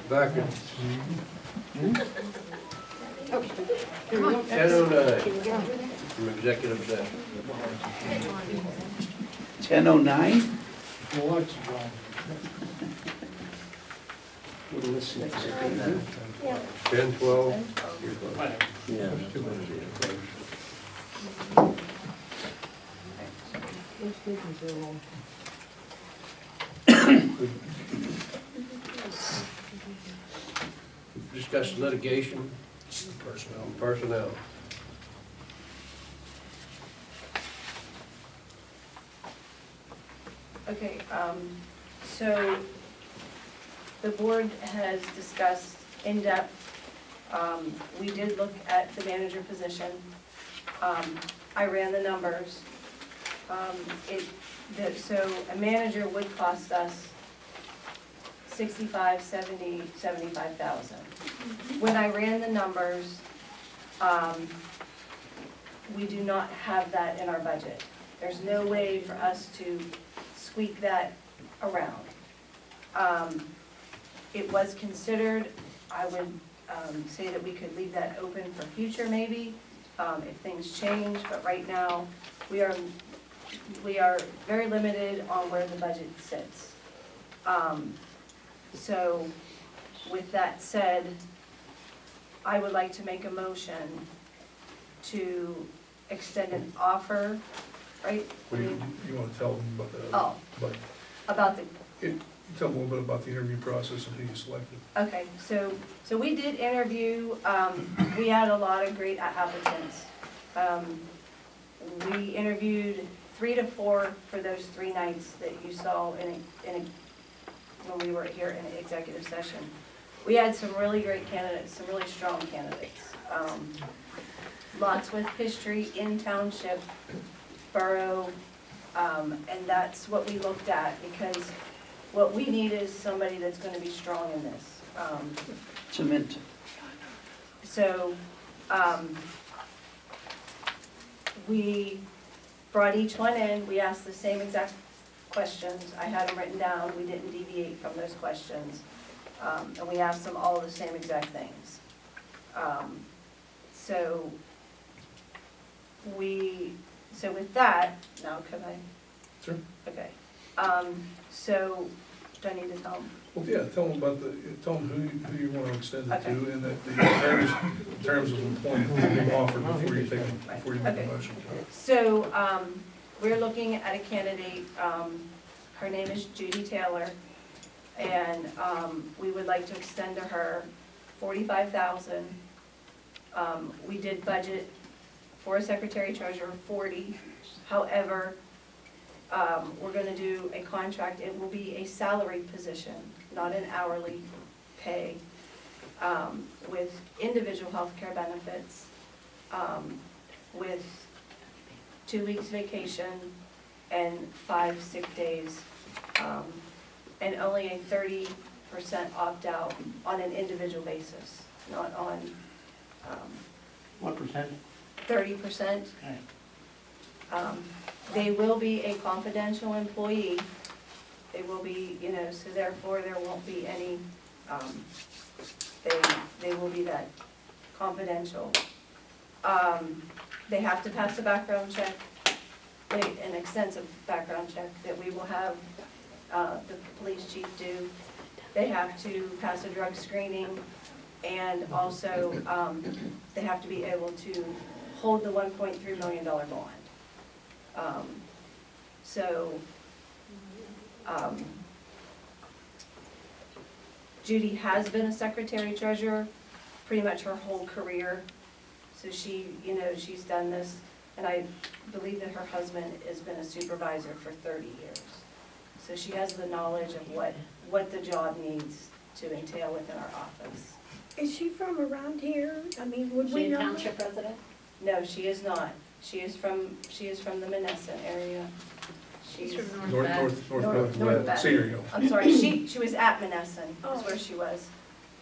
Back at Come on. 10:09 from executive session. 10:09? What's wrong? What was six? 10:12. Yeah. Discuss litigation. Personnel. Okay, so the board has discussed in depth, we did look at the manager position. I ran the numbers. So a manager would cost us 65, 70, 75,000. When I ran the numbers, we do not have that in our budget. There's no way for us to squeak that around. It was considered. I would say that we could leave that open for future maybe, if things change, but right now, we are very limited on where the budget sits. So with that said, I would like to make a motion to extend an offer, right? What do you want to tell them about the, Oh, but about the, you tell them a little bit about the interview process and who you selected. okay, so we did interview, we had a lot of great applicants. We interviewed 3 to 4 for those 3 nights that you saw when we were here in the executive session. We had some really great candidates, some really strong candidates. Lots with history in township, borough, and that's what we looked at, because what we need is somebody that's gonna be strong in this. Cement. So, we brought each one in, we asked the same exact questions, I had them written down, we didn't deviate from those questions, and we asked them all the same exact things. So with that, now could I? Sure. Okay, so, do I need to tell them? Well, yeah, tell them about tell them who you want to extend it to, Okay. and that the terms of employment that you offered before you make Okay. a motion. So, we're looking at a candidate, her name is Judy Taylor, and, we would like to extend to her 45,000. We did budget for a secretary treasurer 40, however, we're gonna do a contract, it will be a salary position, not an hourly pay, with individual health care benefits, with 2 weeks vacation and 5 sick days, and only a 30% opt-out on an individual basis, not on, What percent? 30%. They will be a confidential employee. They will be, so therefore there won't be any, they will be that confidential. They have to pass a background check, an extensive background check that we will have the police chief do. They have to pass a drug screening, and also they have to be able to hold the $1.3 million bond. Judy has been a secretary treasurer pretty much her whole career. So she, she's done this, and I believe that her husband has been a supervisor for 30 years. So she has the knowledge of what the job needs to entail within our office. Is she from around here? I mean, would She we a know? township resident? No, she is not. She is from the Menneson area. She's, North North West, Baton. Cedar Hill. I'm sorry, she was at Menneson, is where she was.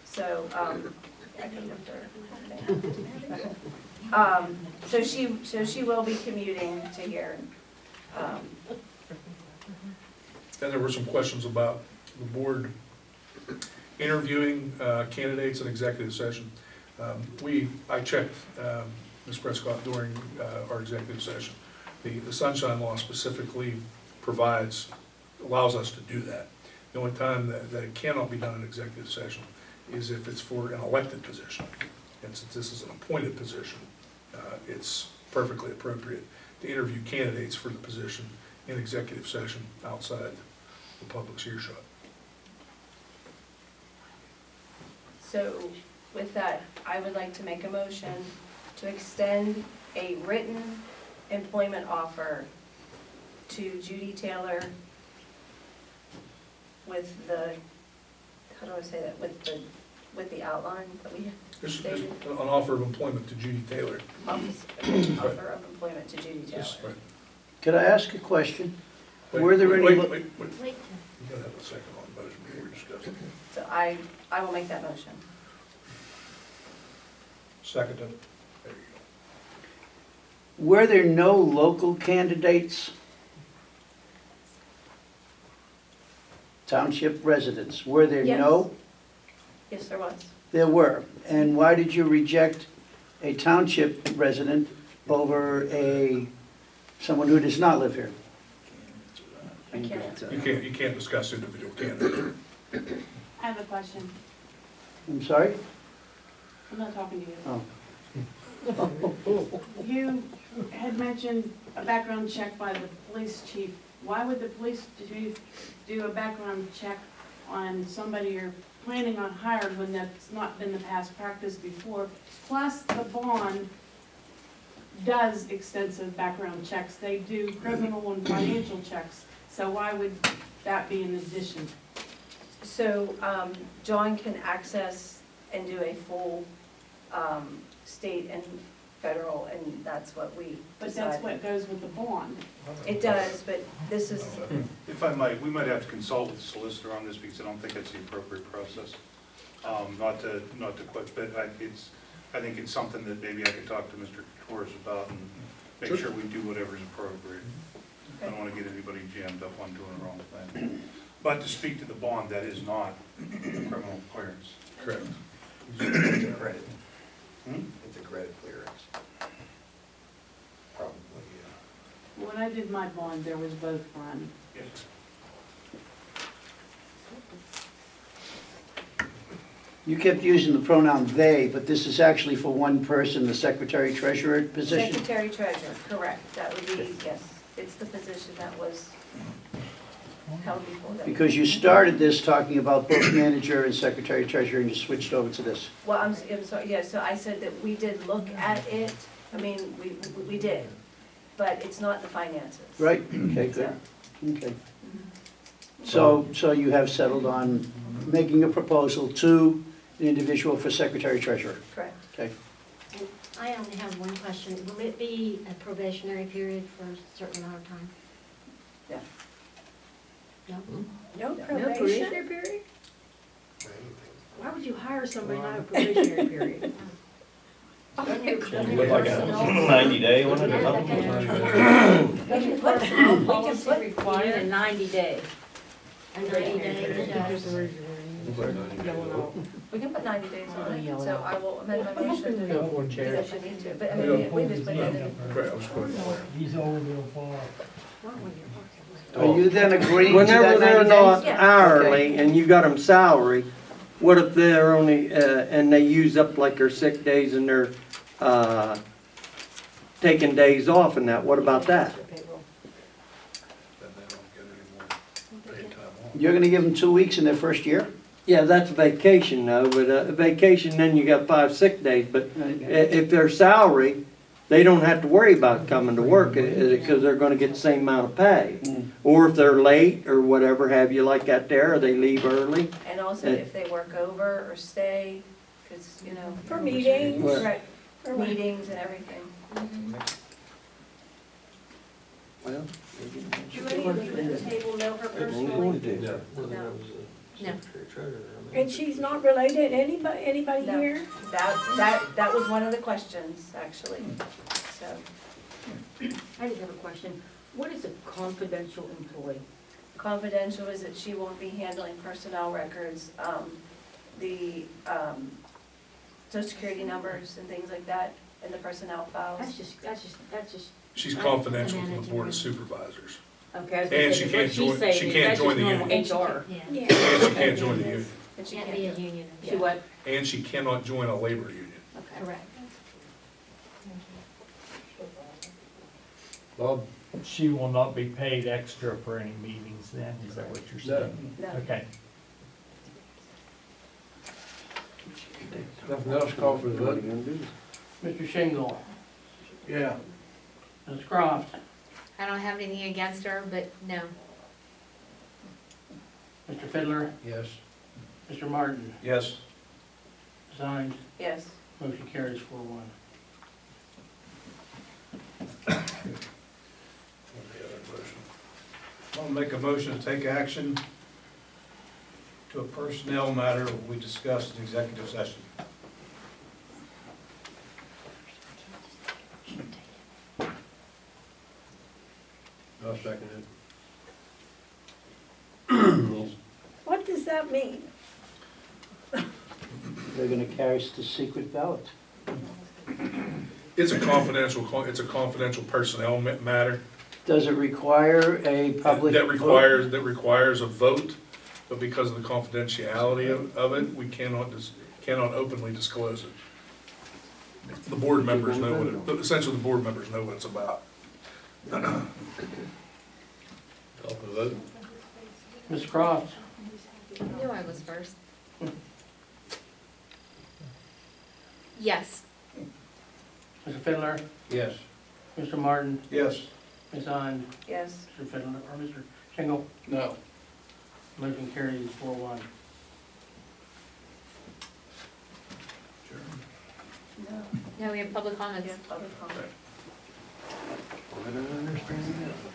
So, I could look her. So she will be commuting to here. Then there were some questions about the board interviewing candidates in executive session. I checked, Ms. Prescott, during our executive session. The Sunshine Law specifically allows us to do that. The only time that it cannot be done in executive session is if it's for an elected position. And since this is an appointed position, it's perfectly appropriate to interview candidates for the position in executive session outside the public's earshot. So with that, I would like to make a motion to extend a written employment offer to Judy Taylor with the, how do I say that, with the outline that we There's stated? an offer of employment to Judy Taylor. Offer of employment to Judy Taylor. Yes, right. Could I ask a question? Wait, Were there any? wait, lo- wait, wait. You gotta have a second on the motion before we discuss it. So I will make that motion. Second. There you Were there no local candidates? Township residents, were there Yes. no? Yes, there was. There were. And why did you reject a township resident over someone who does not live here? I can't answer. go. You can't discuss individual candidates. I have a question. I'm sorry? I'm not talking to you. Oh. You had mentioned a background check by the police chief. Why would the police chief do a background check on somebody you're planning on hiring when that's not been the past practice before? Plus, the bond does extensive background checks. They do criminal and financial checks. So why would that be an addition? So John can access and do a full state and federal, and that's what we But that's decided. what goes with the bond. It does, but this is, If I might, we might have to consult with the solicitor on this because I don't think that's the appropriate process. Not to quit, but I think it's something that maybe I could talk to Mr. Torres about and make sure we do whatever's appropriate. I don't want to get anybody jammed up on doing the wrong thing. But to speak to the bond, that is not a criminal clearance. Correct. It's a credit, Hmm? it's a credit clearance. Probably, When I did my bond, there was both run. Yes. You kept using the pronoun "they," but this is actually for one person, the secretary treasurer position? secretary treasurer, correct. That would be, yes, it's the position that was held before that. Because you started this talking about both manager and secretary treasurer, and you switched over to this. Well, I'm sorry, yeah, so I said that we did look at it, I mean, we did, but it's not the finances. Right? Okay, good. So, Okay. So you have settled on making a proposal to the individual for secretary treasurer? correct. Okay. And I only have one question. Will it be a probationary period for a certain amount of time? Yeah. No? No No probation? period? yeah. Why would you hire somebody not a probationary period? Look like a 90-day one or something? We can put, Policy require a 90-day. A 90-day, we can put 90 days on it, so I will amend my motion Go for it, to, Chair. because you need to, but I mean, we just put that in. Correct, I was quite aware. He's over real far. Are you then agreeing to Whenever that they're 90 not days? Yeah. hourly and you got them salary, what if they're only, and they use up like their sick days and they're, taking days off and that, what about that? Then they don't get any more paid time off. You're gonna give them 2 weeks in their first year? Yeah, that's vacation though, but vacation, then you got 5 sick days, but if they're salary, they don't have to worry about coming to work, because they're gonna get the same amount of pay. Mm. Or if they're late or whatever have you like that there, or they leave early. And also if they work over or stay, because, you know. For meetings? Right, Or what? meetings and everything. Well, Do any of you at the table know her personally? No. No. And she's not related to anybody No. here? That was one of the questions, actually, so. I just have a question. What is a confidential employee? Confidential is that she won't be handling personnel records the social security numbers and things like that in the personnel files. That's just, She's confidential to the Board of Supervisors. Okay, I was And gonna she say, can't what she's join- saying she is can't that's join just the normal union. HR. yeah, Yeah. And she can't join the union. And she can't can't be a do- union. She what? And she cannot join a labor union. Okay. Correct. Bob? She will not be paid extra for any meetings then, is that what you're No. saying? No. Okay. Nothing else, call for the What are you vote? gonna do? Mr. Shingle, Yeah. Ms. Croft, I don't have anything against her, but no. Mr. Fiddler, Yes. Mr. Martin, Yes. signed, Yes. motion carries 4-1. The other motion. I'll make a motion to take action to a personnel matter we discussed in executive session. I'll second it. What does that mean? They're gonna carry us to secret ballot. It's a confidential personnel matter. Does it require a public That vote? requires a vote, but because of the confidentiality of it, we cannot openly disclose it. The board members know what it, essentially the board members know what it's about. Call for the vote? Ms. Croft, I knew I was first. Yes. Mr. Fiddler, Yes. Mr. Martin, Yes. Ms. Signed, Yes. Mr. Fiddler, or Mr. Shingle, No. motion carries 4-1. No. No, we have public comments. Yes, public comment.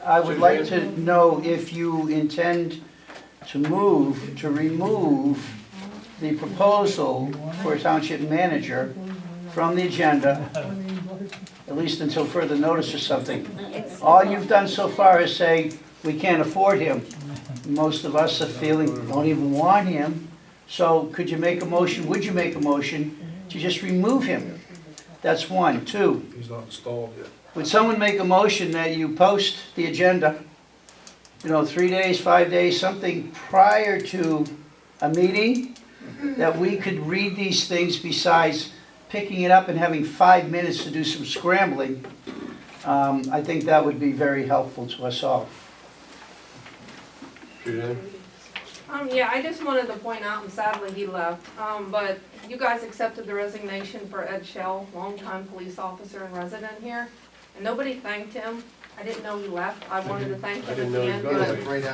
I would like to know if you intend to remove the proposal for a township manager from the agenda, at least until further notice or something. All you've done so far is say, we can't afford him. Most of us are feeling, we don't even want him. So could you make a motion, would you make a motion to just remove him? That's one. Two, He's not installed yet. would someone make a motion that you post the agenda, 3 days, 5 days, something prior to a meeting, that we could read these things besides picking it up and having 5 minutes to do some scrambling? I think that would be very helpful to us all. Suzanne? Yeah, I just wanted to point out, and sadly he left, but you guys accepted the resignation for Ed Shell, longtime police officer and resident here, and nobody thanked him. I didn't know he left. I wanted to thank I him didn't at know the he end, was gonna but leave. Right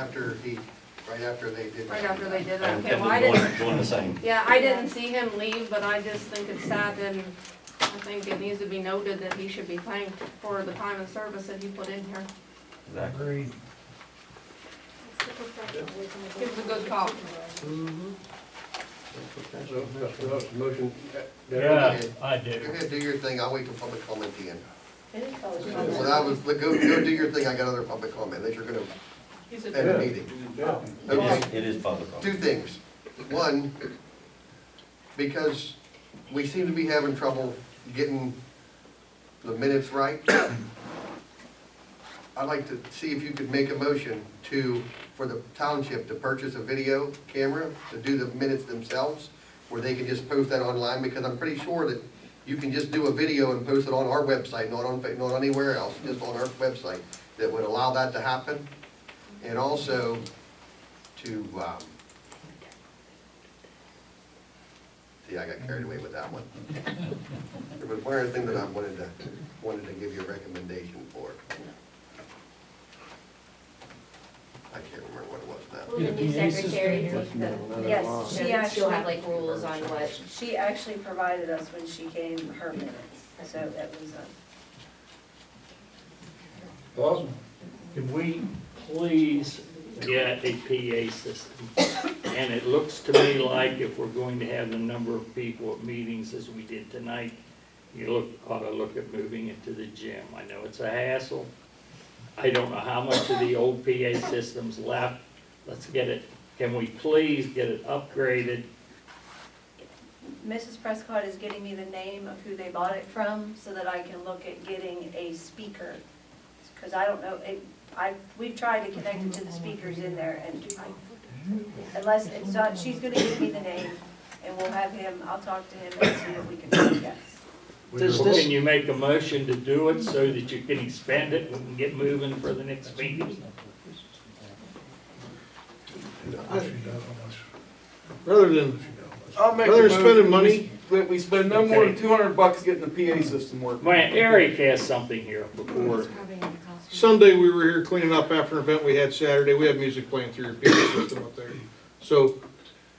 after they did. right after they did that. Okay, well, I didn't, Doing the same. yeah, I didn't see him leave, but I just think it's sad, and I think it needs to be noted that he should be thanked for the time and service that he put in here. Exactly. He was a good cop. So, motion. Yeah, I do. Go ahead, do your thing, I'll wait till public comment at the end. It is public When comment. I was, go do your thing, I got other public comment, that you're gonna He's end a, the meeting. Yeah. Okay, It is public. two things. One, because we seem to be having trouble getting the minutes right, I'd like to see if you could make a motion for the township to purchase a video camera to do the minutes themselves, where they can just post that online, because I'm pretty sure that you can just do a video and post it on our website, not anywhere else, just on our website, that would allow that to happen. And also to, see, I got carried away with that one. There was one other thing that I wanted to give you a recommendation for. I can't remember what it was now. Will the new secretary take the, Yes, does she it still have actually, like rules on what? she actually provided us when she came her minutes, so that was, Bob? Can we please get a PA system? And it looks to me like if we're going to have the number of people at meetings as we did tonight, ought to look at moving it to the gym. I know it's a hassle. I don't know how much of the old PA system's left. Let's get it, can we please get it upgraded Mrs. Prescott is getting me the name of who they bought it from, so that I can look at getting a speaker. Because I don't know, we've tried to connect it to the speakers in there, and unless it's not, she's gonna give me the name, and we'll have him, I'll talk to him and see what we can do, yes. Does this- Can you make a motion to do it so that you can expand it and get moving for the next meeting? Rather than, I'll make rather a than spending motion money, that we spend no more than $200 getting the PA system working. Man, Eric has something here before. It's probably gonna cost me. Sunday we were here cleaning up after an event we had Saturday, we had music playing through your PA system up there. So,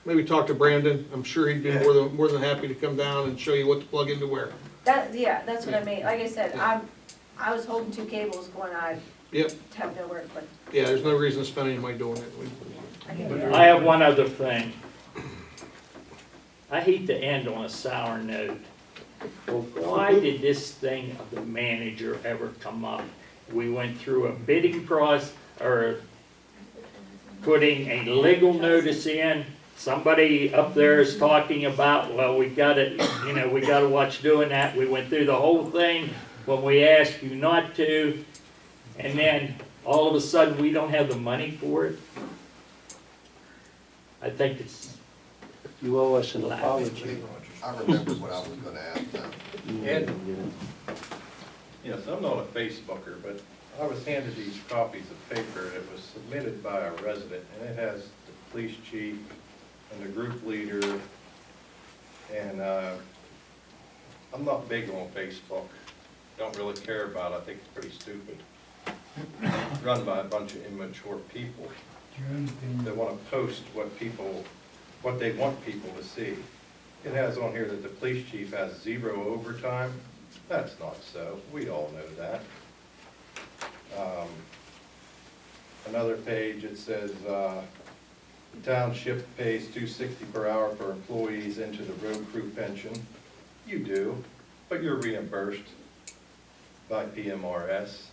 maybe talk to Brandon, I'm sure he'd be more than happy to come down and show you what to plug into where. Yeah, that's what I mean, like I said, I was holding two cables going, I Yep, have nowhere to put, yeah, there's no reason to spend any money doing it. I can do that. I have one other thing. I hate to end on a sour note. Well, why did this thing of the manager ever come up? We went through a bidding process, or putting a legal notice in. Somebody up there is talking about, well, we gotta watch doing that. We went through the whole thing when we asked you not to, and then all of a sudden, we don't have the money for it. I think it's, You owe us an apology. I remember what I was gonna ask now. Ed? Yes, I'm not a Facebooker, but I was handed these copies of paper, and it was submitted by a resident, and it has the police chief and the group leader, and I'm not big on Facebook, don't really care about it, I think it's pretty stupid. Run by a bunch of immature people that want to post what they want people to see. It has on here that the police chief has 0 overtime. That's not so. We all know that. Another page, it says, the township pays $2.60 per hour for employees into the road crew pension. You do, but you're reimbursed by PMRS.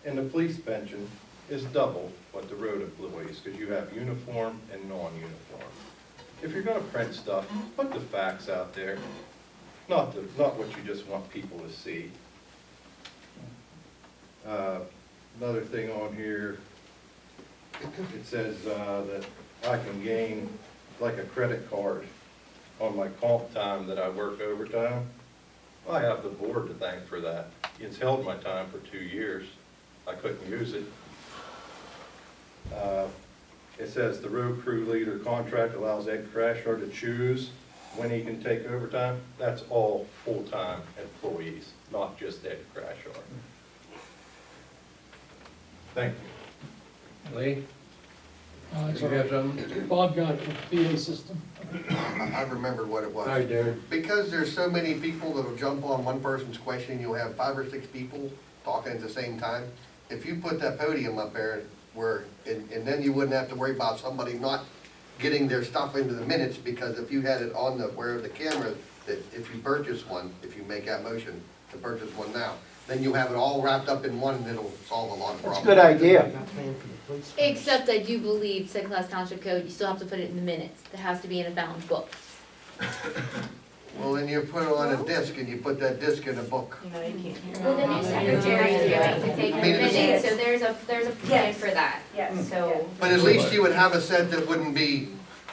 And the police pension is double what the road employees, because you have uniform and non-uniform. If you're gonna print stuff, put the facts out there, not what you just want people to see. Another thing on here, it says that I can gain like a credit card on my comp time that I work overtime. I have the board to thank for that. It's held my time for 2 years. I couldn't use it. It says the road crew leader contract allows Ed Crashar to choose when he can take overtime. That's all full-time employees, not just Ed Crashar. Thank you. Lee? You have something? Bob got it with the PA system. I remember what it was. Hi, Darren. Because there's so many people that'll jump on one person's question, you'll have 5 or 6 people talking at the same time. If you put that podium up there and then you wouldn't have to worry about somebody not getting their stuff into the minutes, because if you had it on the camera, that if you purchase one, if you make that motion to purchase one now, then you have it all wrapped up in one and it'll solve a lot of That's problems. a good idea. Except I do believe Second Class Township Code, you still have to put it in the minutes. It has to be in a bound book. Well, then you put it on a disc and you put that disc in a book. Well, the new secretary is doing to take the minutes, so there's a plan Yes. for that. Yes. So, But at least you would have a set that wouldn't be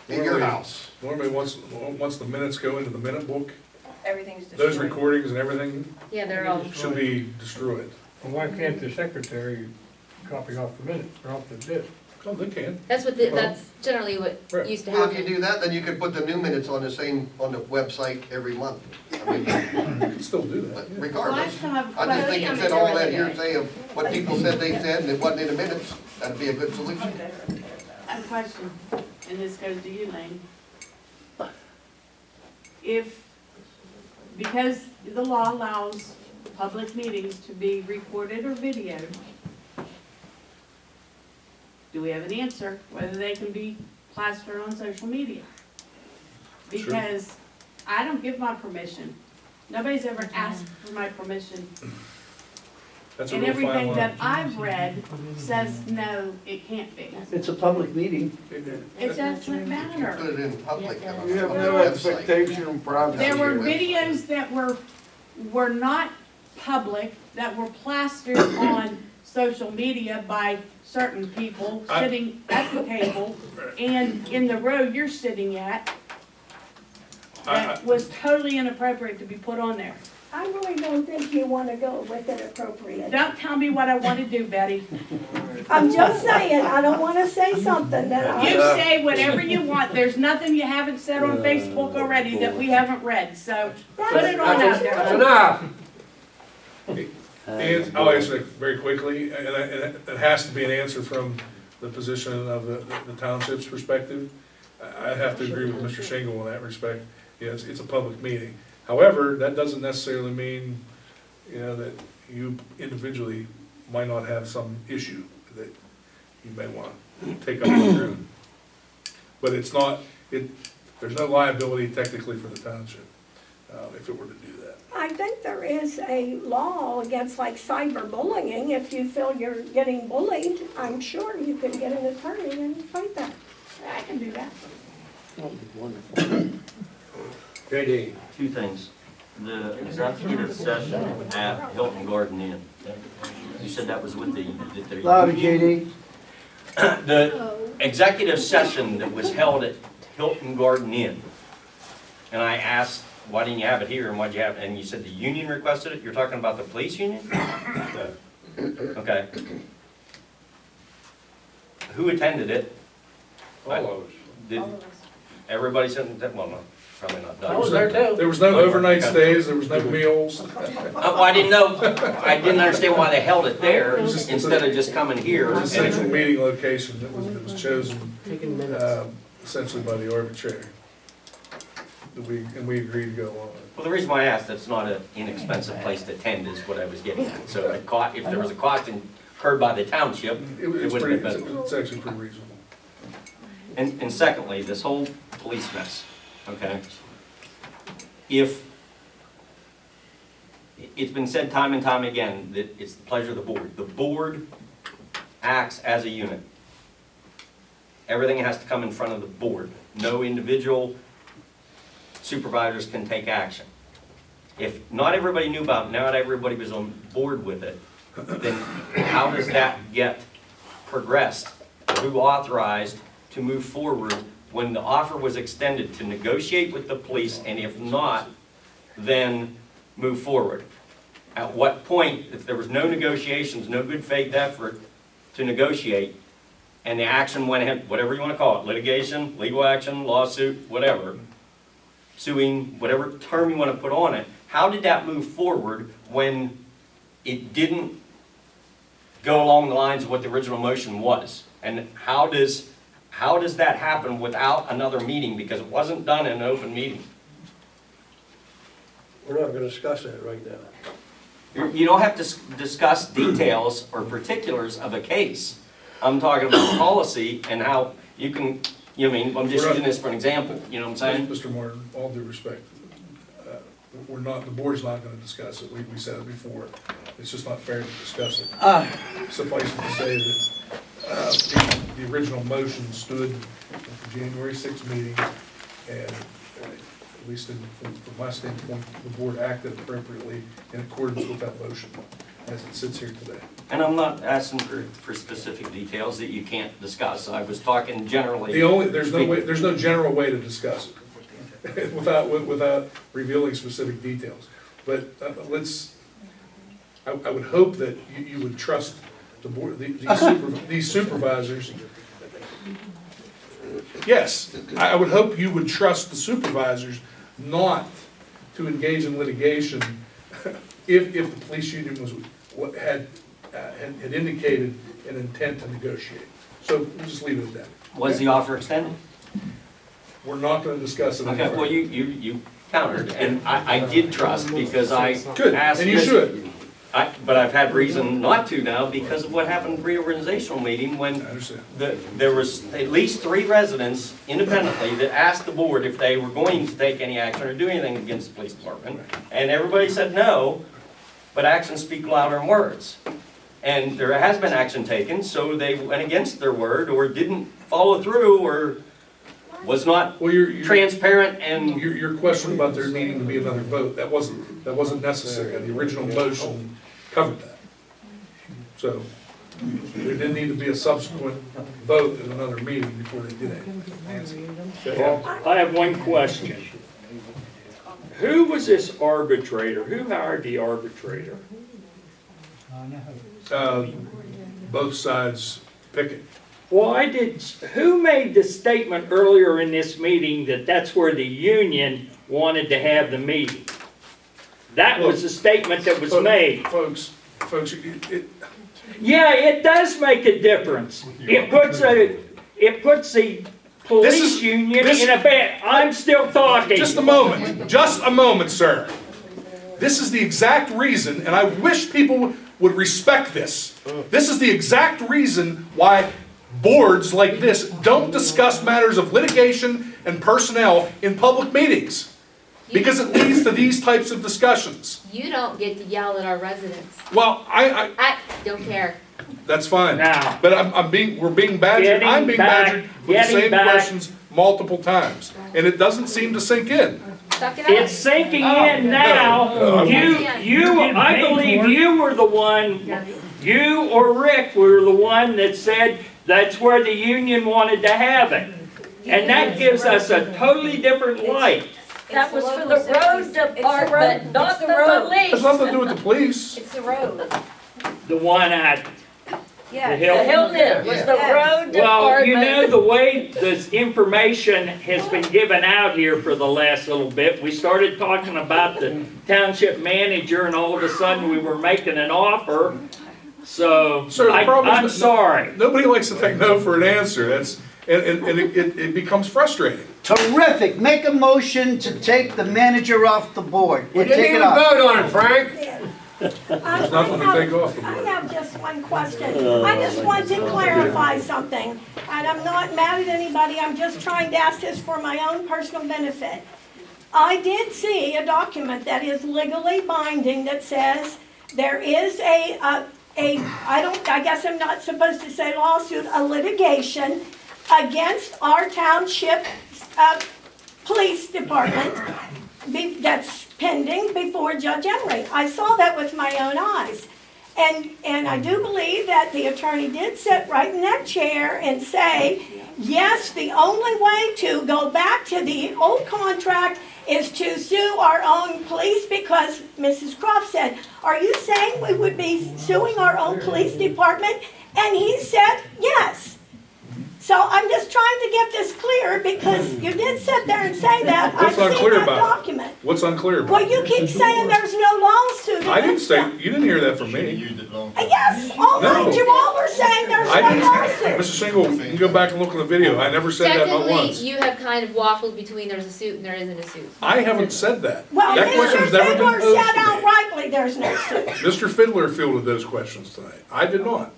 in your house. Normally, once the minutes go into the minute book, Everything's those destroyed. recordings and everything yeah, they're all, should be destroyed. Well, why can't the secretary copy off the minutes, or off the disc? Oh, they can. that's generally what Right. used to Well, if you happen. do that, then you could put the new minutes on the website every month. I mean, You can still do that. but yeah. regardless, Well, I still have I just think Yeah, instead of they're all that really good. hearsay of what people said they said and it wasn't in the minutes, that'd be a good solution. I have a question, and this goes to you, Lane. Because the law allows public meetings to be recorded or videoed, do we have an answer whether they can be plastered on social media? Sure. Because I don't give my permission. Nobody's ever asked for my permission That's a and real fine everything line. that I've read says, no, it can't be. It's a public meeting. It doesn't matter. Put it in public. Yeah, on You have the no website. expectation of privacy. There were Your website. videos that were not public, that were plastered on social media by certain people sitting at the table and in the row you're sitting at. That was totally inappropriate to be put on there. I really don't think you wanna go with it appropriate. Don't tell me what I want to do, Betty. I'm just saying, I don't wanna say something that You I, say whatever you want. There's nothing you haven't said on Facebook already that we haven't read, so put it on out there. Enough. And I'll answer that very quickly, and it has to be an answer from the position of the township's perspective. I have to agree with Mr. Shingle in that respect. Yeah, it's a public meeting. However, that doesn't necessarily mean, that you individually might not have some issue that you may want to take up on your own. But there's no liability technically for the township, if it were to do that. I think there is a law against like cyberbullying. If you feel you're getting bullied, I'm sure you can get an attorney and fight that. I can do that. JD. Two things. The executive session at Hilton Garden Inn. You said that was with the Louder, JD. The executive session that was held at Hilton Garden Inn. And I asked, why didn't you have it here and why'd you have it? And you said the union requested it? You're talking about the police union? Okay. Who attended it? All of us. Did everybody said that? Well, no, probably not. I was there too. There was no overnight stays, there was no meals. Well, I didn't know, I didn't understand why they held it there instead of just coming here. It was a central meeting location that was chosen, essentially by the arbitrator. And we agreed to go along with it. Well, the reason why I asked, that's not an inexpensive place to attend is what I was getting at. So if there was a cost incurred by the township, it It's would have been better. it's actually pretty reasonable. And secondly, this whole police mess, okay? If, it's been said time and time again that it's the pleasure of the board. The board acts as a unit. Everything has to come in front of the board. No individual supervisors can take action. If not everybody knew about it, not everybody was on board with it, then how does that get progressed? Who authorized to move forward when the offer was extended to negotiate with the police, and if not, then move forward? At what point, if there was no negotiations, no good faith effort to negotiate, and the action went ahead, whatever you want to call it, litigation, legal action, lawsuit, whatever, suing, whatever term you want to put on it, how did that move forward when it didn't go along the lines of what the original motion was? And how does that happen without another meeting, because it wasn't done in an open meeting? We're not gonna discuss that right now. You don't have to discuss details or particulars of a case. I'm talking about policy and how you can, I'm just using this for an example, you know what I'm saying? Mr. Martin, all due respect, the board's not gonna discuss it. We said it before. It's just not fair to discuss it. Suffice it to say that the original motion stood at the January 6th meeting, and at least from my standpoint, the board acted appropriately in accordance with that motion as it sits here today. And I'm not asking for specific details that you can't discuss. I was talking generally. There's no general way to discuss it without revealing specific details. But I would hope that you would trust the board, these supervisors. Yes, I would hope you would trust the supervisors not to engage in litigation if the police union had indicated an intent to negotiate. So we'll just leave it at that. Was the offer extended? We're not gonna discuss it. Okay, well, you countered, and I did trust because I Good, asked. and you should. But I've had reason not to now because of what happened at the reorganizational meeting when I understand. there was at least 3 residents independently that asked the board if they were going to take any action or do anything against the police department, and everybody said no. but actions speak louder than words. And there has been action taken, so they went against their word or didn't follow through or was not Well, transparent and your question about there needing to be another vote, that wasn't necessary. The original motion covered that. So there didn't need to be a subsequent vote in another meeting before they did it. I have one question. Who was this arbitrator? Who hired the arbitrator? Both sides pick it. Who made the statement earlier in this meeting that that's where the union wanted to have the meeting? That was the statement that was made. Folks, Yeah, it does make a difference. It puts the police union in a bad, I'm still talking. just a moment, sir. This is the exact reason, and I wish people would respect this. This is the exact reason why boards like this don't discuss matters of litigation and personnel in public meetings. Because it leads to these types of discussions. You don't get to yell at our residents. Well, I don't care. that's fine. Now, But we're being badgered, I'm being badgered with the same questions multiple times. And it doesn't seem to sink in. Suck it up. it's sinking in now. I believe you were the one, you or Rick were the one that said that's where the union wanted to have it. And that gives us a totally different light. That was for the road department, not the police. Has nothing to do with the police. It's the road. The one at the Yeah. Hill. It was the road Well, you department. know, the way this information has been given out here for the last little bit, we started talking about the township manager and all of a sudden we were making an offer. So, Sir, the problem is I'm that sorry. Nobody likes to take no for an answer. And it becomes frustrating. Terrific. Make a motion to take the manager off the board. We Take didn't it even off. vote on it, Frank. There's nothing to take off the I board. have just one question. I just want to clarify something, and I'm not mad at anybody, I'm just trying to ask this for my own personal benefit. I did see a document that is legally binding that says there is I guess I'm not supposed to say lawsuit, a litigation against our township police department that's pending before Judge Emery. I saw that with my own eyes. And I do believe that the attorney did sit right in that chair and say, yes, the only way to go back to the old contract is to sue our own police, because Mrs. Croft said, are you saying we would be suing our own police department? And he said, yes. So I'm just trying to get this clear, because you did sit there and say that. What's I've seen unclear that about it? document. What's unclear about Well, it? you keep saying there's no lawsuit I didn't against say, them. you didn't hear that from me. Yes, all No. night you all were saying there's I no didn't, lawsuit. Mr. Shingle, you can go back and look in the video. I never said that not Secondly, once. you have kind of waffled between there's a suit and there isn't a suit. I haven't said that. Well, That question Mr. has never been Fiddler posed said to me. outrightly there's no suit. Mr. Fiddler fielded those questions tonight. I did not.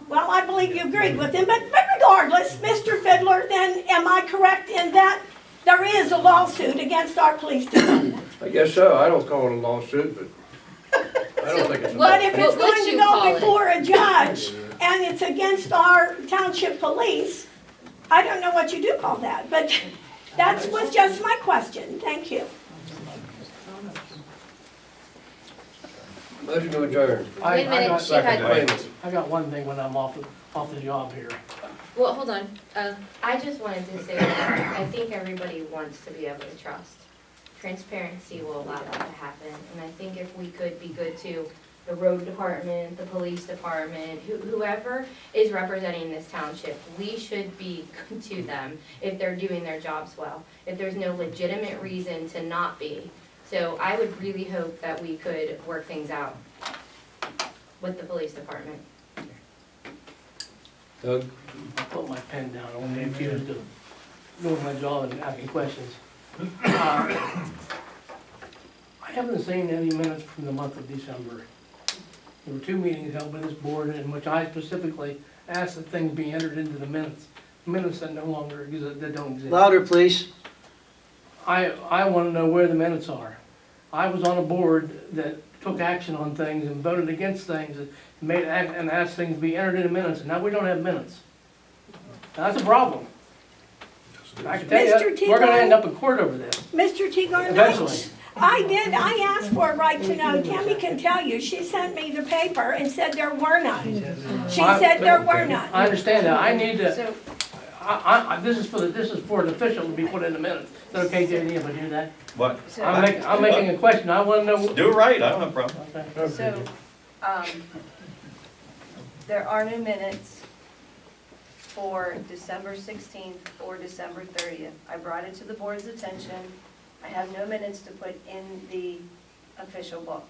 Well, I believe you agreed with him, but regardless, Mr. Fiddler, then am I correct in that there is a lawsuit against our police department? I guess so. I don't call it a lawsuit, but I don't think it's a What- But if it's would going to you go call it? before a judge and it's against our township police, I don't know what you do call that, but that was just my question. Thank you. motion to adjourn. Wait a minute, she had, I got one thing when I'm off the job here. well, hold on. I just wanted to say that I think everybody wants to be able to trust. Transparency will allow that to happen, and I think if we could be good to the road department, the police department, whoever is representing this township, we should be good to them if they're doing their jobs well, if there's no legitimate reason to not be. So I would really hope that we could work things out with the police department. Doug? I put my pen down, I won't be accused of doing my job and asking questions. I haven't seen any minutes from the month of December. There were 2 meetings held by this board in which I specifically asked that things be entered into the minutes that no longer exist, that don't exist. Louder, please. I want to know where the minutes are. I was on a board that took action on things and voted against things and made, and asked things to be entered into minutes, and now we don't have minutes. Now, that's a problem. I can tell Mr. you, we're gonna end Teagle? up in court over this, Mr. Teagle, eventually. I asked for a right to know. Tammy can tell you, she sent me the paper and said there were none. She said there were none. I understand that, I need to, So, this is for an official to be put in the minutes. Is that okay, JD, if I do that? What? I'm making a question, I wanna know. Do it right, I don't have a problem. Okay. so, there are no minutes for December 16th or December 30th. I brought it to the board's attention. I have no minutes to put in the official book.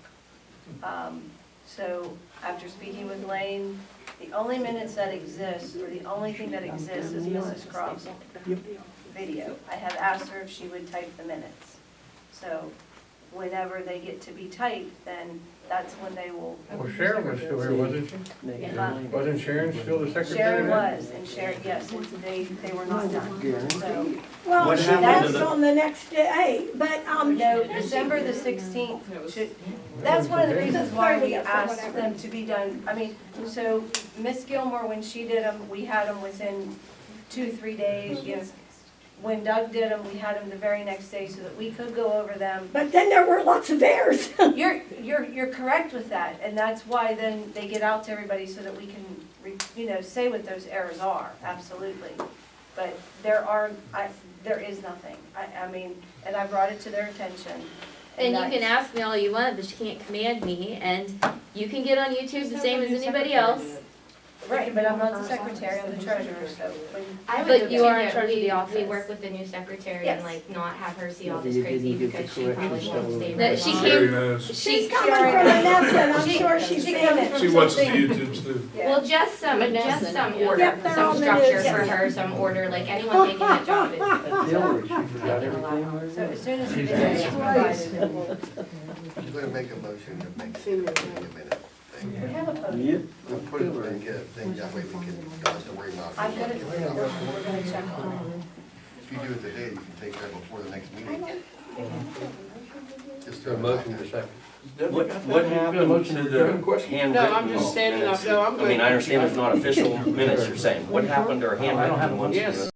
So after speaking with Lane, the only minutes that exist, or the only thing that exists is Mrs. Croft's video. I have asked her if she would type the minutes. So whenever they get to be typed, then that's when they will. Well, Sharon was still here, wasn't she? Wasn't Sharon still the secretary? Sharon then? was, and Sharon, yes, they were not done, so. Well, What she happened to left the- on the next day, but, No, December the 16th should, that's one of the reasons why we asked them to be done. I mean, so Miss Gilmore, when she did them, we had them within 2-3 days, you know. When Doug did them, we had them the very next day so that we could go over them. but then there were lots of errors. You're correct with that, and that's why then they get out to everybody so that we can, say what those errors are, absolutely. But there is nothing. I mean, and I brought it to their attention. And you that's- can ask me all you want, but you can't command me, and you can get on YouTube the same as anybody else. Right, but I'm not the secretary, I'm the treasurer, so when. I would But you are in think charge of that the office. We work with the new secretary and Yes. like not have her see all Yeah, this you crazy didn't get because the she probably correction won't stuff. stay That right she on. came- Sherry knows. She's coming from Vanessa, and I'm sure she's seen it. She watches the YouTubes too. Yeah. Well, just some order, Yep, they're some on the structure news. for her, some order, like anyone taking that job is. So as soon as the video is provided, we'll, I'm gonna make a motion to make it a minute thing. we have a podium. Yep. We'll put it in a thing, that way we can, don't have to worry about I'm gonna, it. we're gonna check on If you do it today, you can take that before the next meeting. Just A throw it motion back to there. second. What happened to the handwritten? No, I'm just standing up, no, I'm I good. mean, I understand it's not official minutes you're saying. What happened to our I don't have handwritten one. ones? Yes.